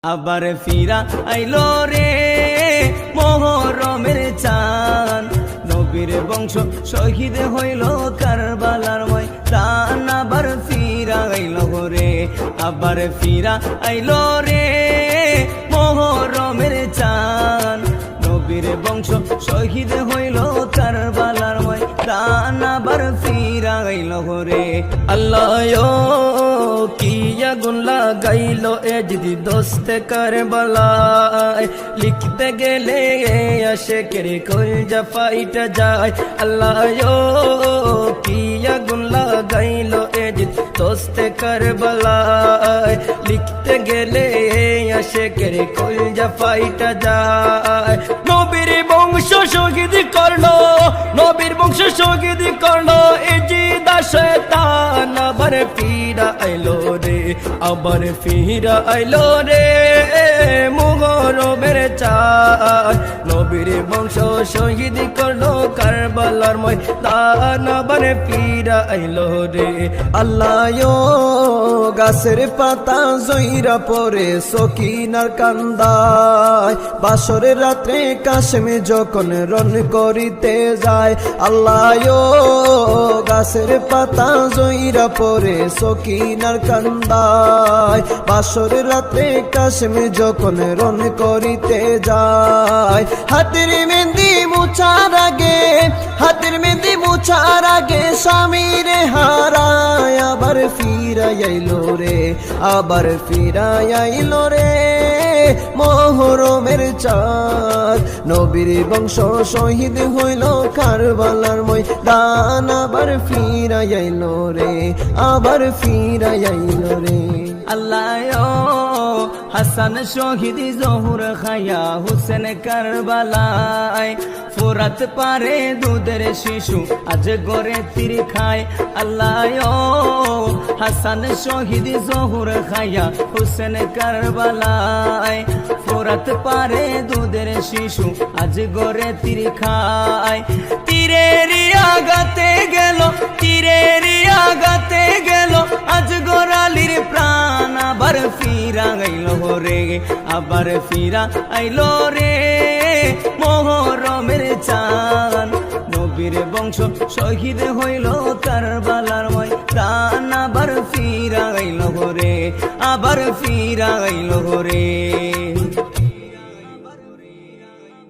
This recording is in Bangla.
আবার ফিরা আইলো রে মোহরমের চাঁদ, নবীর বংশ শহীদ হইল কারবালার ময়দান। আবার ফিরা আইলো রে, আবার ফিরা আইলো রে মোহরমের চাঁদ, নবীর বংশ শহীদ হইল কারবালার ময়দান। আবার ফিরা আইলো রে। আল্লাহ কি আগুন লাগাইলো এ যদি দোস্তে কারবালায়, লিখতে গেলে আশেকের কলজা ফাইটা যায়। আল্লাহ কি আগুন লাগাইলো এ যদি দোস্তে কারবালায়, লিখতে গেলে আশেকের কলজা ফাইটা যায়। নবীর বংশ শহীদ করলো, নবীর বংশ শহীদ করলো এ জিদা শয়তান। আবার ফিরা আইলো রে, আবার ফিরা আইলো রে মুহরমের চাঁদ, নবীর বংশ শহীদ করলো কারবালার ময়দান। আবার ফিরা আইলো রে। আল্লাহ গাছের পাতা জইরা পরে সকিনার কান্দায়, বাসরের রাত্রে কাশেমে যখন রন করিতে যায়। আল্লাহ গাছের পাতা জইরা পরে সকিনার কান্দায়, বাসরের রাত্রে কাশেমে যখন রন করিতে যায়। হাতের মেহেন্দি মুছার আগে, হাতের মেহেন্দি মুছার আগে স্বামীরে হারায়। আবার ফিরা আইলো রে, আবার ফিরা আইলো রে মোহরমের চাঁদ, নবীর বংশ শহীদ হইল কারবালার ময়দান। আবার ফিরা আইলো রে, আবার ফিরা আইলো রে। আল্লাহ হাসান শহীদ জহুর খায়া হুসেন কারবালায়, ফুরাত পারে দুধের শিশু আজ গড়ে তীর খায়। আল্লাহ হাসান শহীদ জহুর খায়া হুসেন কারবালায়, ফুরাত পারে দুধের শিশু আজ গড়ে তীর খায়। তীরের আগাতে গেল, তীরের আগাতে গেল আজ গোরালির প্রাণ। আবার ফিরা আইলো রে, আবার ফিরা আইলো রে মোহরমের চাঁদ, নবীর বংশ শহীদ হইল কারবালার ময়দান। আবার ফিরা আইলো রে, আবার ফিরা আইলো রে।